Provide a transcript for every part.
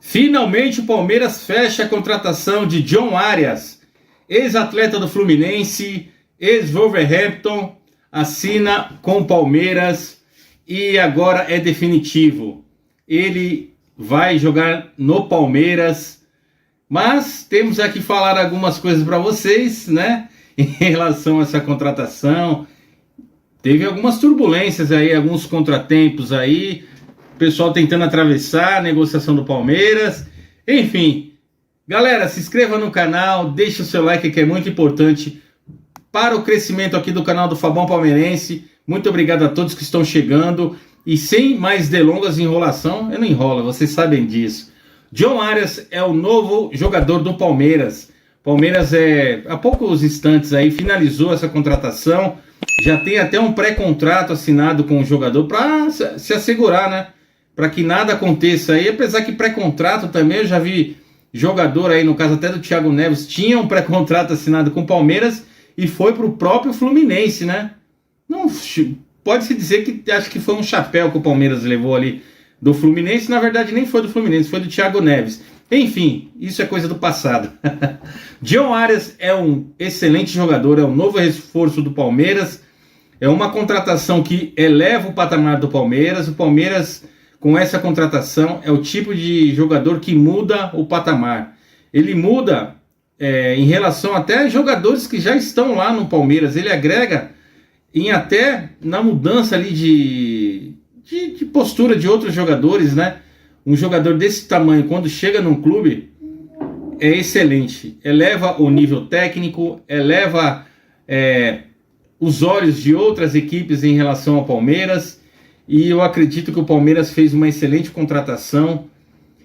Finalmente o Palmeiras fecha a contratação de John Arias, ex-atleta do Fluminense, ex-Wolverhampton, assina com o Palmeiras e agora é definitivo. Ele vai jogar no Palmeiras, mas temos aqui falar algumas coisas para vocês, né? Em relação a essa contratação. Teve algumas turbulências aí, alguns contratempos aí, o pessoal tentando atravessar a negociação do Palmeiras. Enfim, galera, se inscreva no canal, deixe o seu like que é muito importante para o crescimento aqui do canal do Fabão Palmeirense. Muito obrigado a todos que estão chegando. E sem mais delongas e enrolação, eu não enrolo, vocês sabem disso. John Arias é o novo jogador do Palmeiras. Palmeiras há poucos instantes aí finalizou essa contratação. Já tem até um pré-contrato assinado com o jogador para se assegurar, né? Para que nada aconteça aí. Apesar que pré-contrato também, eu já vi jogador aí, no caso até do Thiago Neves, tinha um pré-contrato assinado com o Palmeiras e foi para o próprio Fluminense, né? Não, pode-se dizer que acho que foi um chapéu que o Palmeiras levou ali do Fluminense. Na verdade nem foi do Fluminense, foi do Thiago Neves. Enfim, isso é coisa do passado. John Arias é um excelente jogador, é um novo reforço do Palmeiras, é uma contratação que eleva o patamar do Palmeiras. O Palmeiras, com essa contratação, é o tipo de jogador que muda o patamar. Ele muda em relação até a jogadores que já estão lá no Palmeiras. Ele agrega até na mudança ali de postura de outros jogadores, né? Um jogador desse tamanho, quando chega num clube, é excelente. Eleva o nível técnico, eleva os olhos de outras equipes em relação ao Palmeiras. E eu acredito que o Palmeiras fez uma excelente contratação.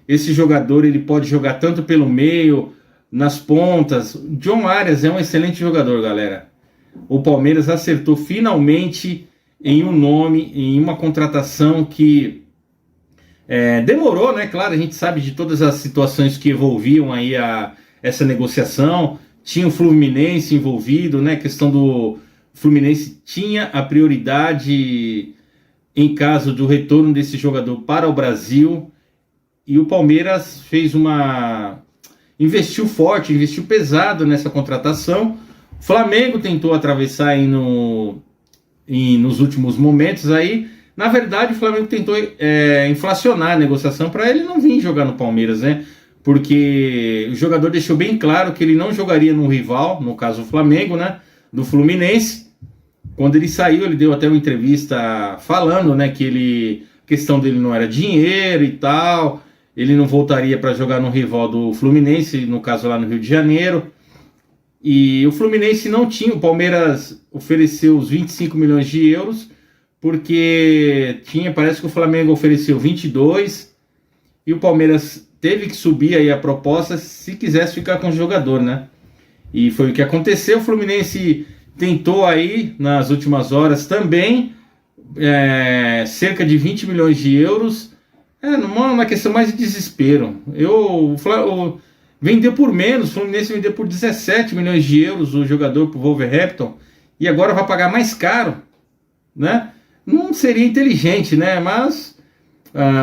Esse jogador ele pode jogar tanto pelo meio, nas pontas. John Arias é um excelente jogador, galera. O Palmeiras acertou finalmente em um nome, em uma contratação que demorou, né? Claro, a gente sabe de todas as situações que envolviam aí essa negociação. Tinha o Fluminense envolvido, né? A questão do Fluminense tinha a prioridade em caso do retorno desse jogador para o Brasil. E o Palmeiras investiu forte, investiu pesado nessa contratação. O Flamengo tentou atravessar aí nos últimos momentos aí. Na verdade, o Flamengo tentou inflacionar a negociação para ele não vir jogar no Palmeiras, né? Porque o jogador deixou bem claro que ele não jogaria no rival, no caso o Flamengo, né? Do Fluminense. Quando ele saiu, ele deu até uma entrevista falando, né? Que a questão dele não era dinheiro e tal. Ele não voltaria para jogar no rival do Fluminense, no caso lá no Rio de Janeiro. E o Fluminense não tinha, o Palmeiras ofereceu os 25 milhões de euros, porque parece que o Flamengo ofereceu 22 e o Palmeiras teve que subir aí a proposta se quisesse ficar com o jogador, né? E foi o que aconteceu. O Fluminense tentou aí nas últimas horas também cerca de 20 milhões de euros, numa questão mais de desespero. Vendeu por menos, o Fluminense vendeu por 17 milhões de euros o jogador para o Wolverhampton e agora vai pagar mais caro, né? Não seria inteligente, né? Mas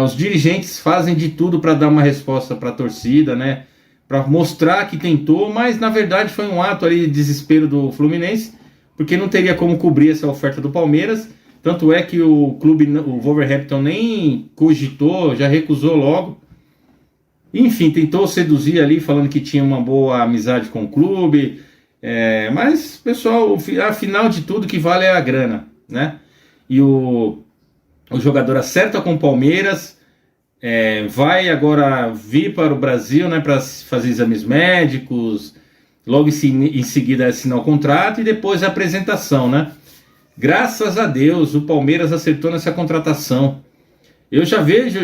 os dirigentes fazem de tudo para dar uma resposta para a torcida, né? Para mostrar que tentou, mas na verdade foi um ato ali de desespero do Fluminense, porque não teria como cobrir essa oferta do Palmeiras. Tanto é que o Wolverhampton nem cogitou, já recusou logo. Enfim, tentou seduzir ali, falando que tinha uma boa amizade com o clube. Mas, pessoal, afinal de tudo, o que vale é a grana, né? E o jogador acerta com o Palmeiras, vai agora vir para o Brasil, né, para fazer exames médicos, logo em seguida assinar o contrato e depois a apresentação, né? Graças a Deus, o Palmeiras acertou nessa contratação. Eu já vejo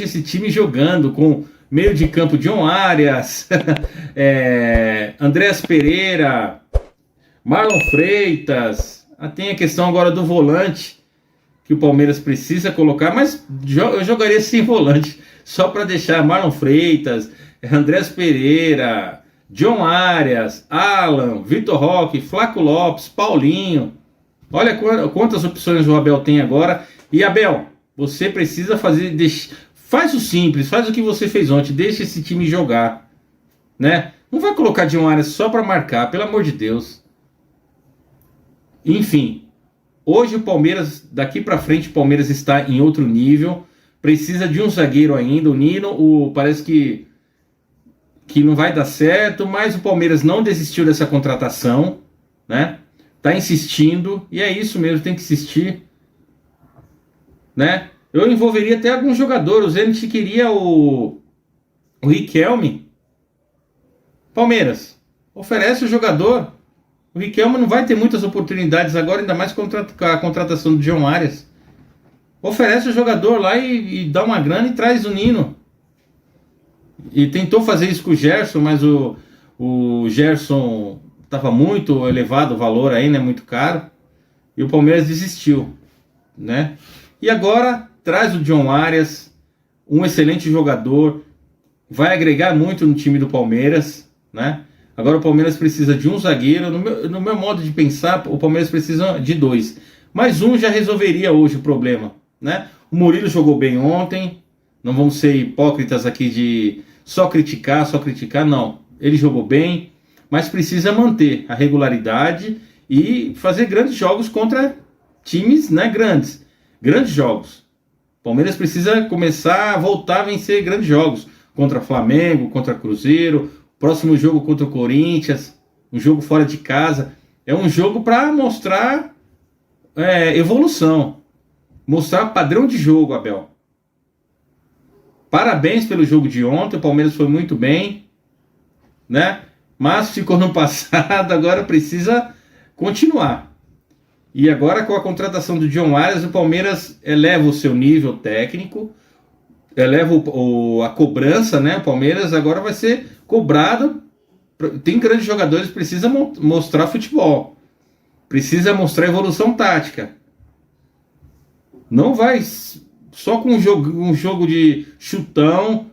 esse time jogando com meio de campo John Arias, Andreas Pereira, Marlon Freitas. Tem a questão agora do volante, que o Palmeiras precisa colocar, mas eu jogaria sem volante, só para deixar Marlon Freitas, Andreas Pereira, John Arias, Alan, Vitor Roque, Flaco Lopes, Paulinho. Olha quantas opções o Abel tem agora. E Abel, você precisa Faz o simples, faz o que você fez ontem, deixa esse time jogar, né? Não vai colocar John Arias só para marcar, pelo amor de Deus. Enfim, hoje o Palmeiras, daqui para frente, o Palmeiras está em outro nível. Precisa de um zagueiro ainda. O Nino, parece que não vai dar certo, mas o Palmeiras não desistiu dessa contratação, né? Tá insistindo, e é isso mesmo, tem que insistir, né? Eu envolveria até algum jogador. O Zenit queria o Riquelme. Palmeiras, oferece o jogador. O Riquelme não vai ter muitas oportunidades agora, ainda mais com a contratação do John Arias. Oferece o jogador lá e dá uma grana e traz o Nino. E tentou fazer isso com o Gerson, mas o Gerson estava muito elevado o valor aí, né? Muito caro. E o Palmeiras desistiu, né? E agora traz o John Arias, um excelente jogador, vai agregar muito no time do Palmeiras, né? Agora o Palmeiras precisa de um zagueiro. No meu modo de pensar, o Palmeiras precisa de dois. Mas um já resolveria hoje o problema, né? O Murilo jogou bem ontem. Não vamos ser hipócritas aqui de só criticar, não. Ele jogou bem, mas precisa manter a regularidade e fazer grandes jogos contra times, né, grandes jogos. O Palmeiras precisa começar a voltar a vencer grandes jogos contra Flamengo, contra Cruzeiro, próximo jogo contra o Corinthians, um jogo fora de casa. É um jogo para mostrar evolução, mostrar padrão de jogo, Abel. Parabéns pelo jogo de ontem, o Palmeiras foi muito bem, né? Mas ficou no passado, agora precisa continuar. E agora com a contratação do John Arias, o Palmeiras eleva o seu nível técnico, eleva a cobrança, né? O Palmeiras agora vai ser cobrado. Tem grandes jogadores, precisa mostrar futebol, precisa mostrar evolução tática. Não vai só com um jogo de chutão.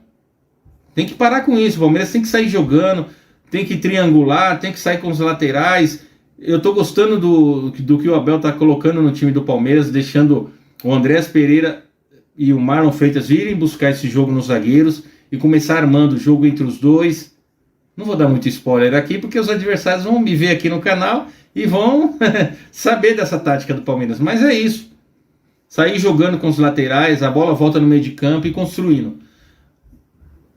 Tem que parar com isso. O Palmeiras tem que sair jogando, tem que triangular, tem que sair com os laterais. Eu tô gostando do que o Abel tá colocando no time do Palmeiras, deixando o Andréas Pereira e o Marlon Freitas virem buscar esse jogo nos zagueiros e começar armando o jogo entre os dois. Não vou dar muito spoiler aqui, porque os adversários vão me ver aqui no canal e vão saber dessa tática do Palmeiras. Mas é isso. Sair jogando com os laterais, a bola volta no meio de campo e construindo.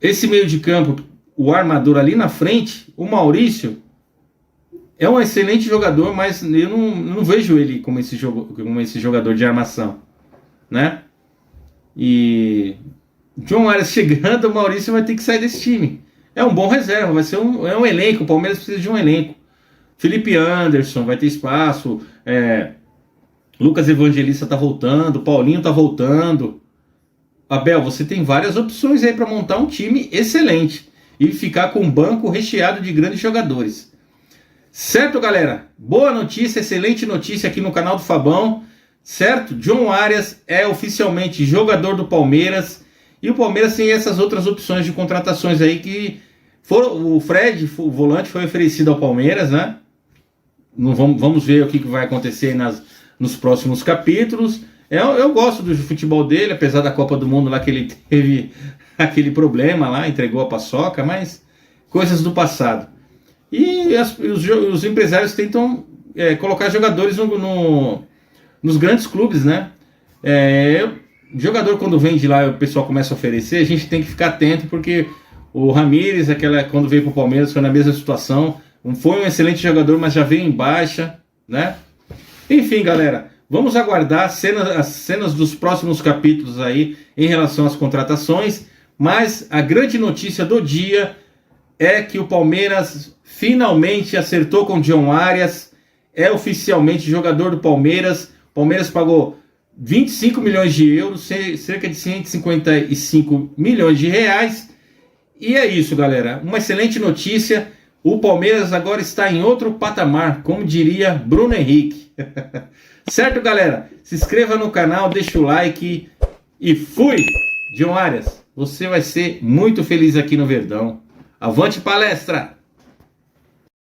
Esse meio de campo, o armador ali na frente, o Maurício, é um excelente jogador, mas eu não vejo ele como esse jogador de armação, né? E John Arias chegando, o Maurício vai ter que sair desse time. É um bom reserva, vai ser um elenco. O Palmeiras precisa de um elenco. Felipe Anderson vai ter espaço. Lucas Evangelista tá voltando, Paulinho tá voltando. Abel, você tem várias opções aí para montar um time excelente e ficar com um banco recheado de grandes jogadores. Certo, galera? Boa notícia, excelente notícia aqui no canal do Fabão. Certo? John Arias é oficialmente jogador do Palmeiras. E o Palmeiras tem essas outras opções de contratações aí que foram. O Fred, o volante, foi oferecido ao Palmeiras, né? Vamos ver o que vai acontecer nos próximos capítulos. Eu gosto do futebol dele, apesar da Copa do Mundo lá que ele teve aquele problema lá, entregou a paçoca, mas coisas do passado. E os empresários tentam colocar jogadores nos grandes clubes, né? Jogador, quando vem de lá, o pessoal começa a oferecer, a gente tem que ficar atento, porque o Ramírez, quando veio para o Palmeiras, foi na mesma situação. Foi um excelente jogador, mas já veio em baixa, né? Enfim, galera, vamos aguardar as cenas dos próximos capítulos aí em relação às contratações. Mas a grande notícia do dia é que o Palmeiras finalmente acertou com o John Arias, é oficialmente jogador do Palmeiras. O Palmeiras pagou 25 milhões de euros, cerca de 155 milhões de reais. E é isso, galera. Uma excelente notícia. O Palmeiras agora está em outro patamar, como diria Bruno Henrique. Certo, galera? Se inscreva no canal, deixa o like e fui! John Arias, você vai ser muito feliz aqui no Verdão. Avante palestra!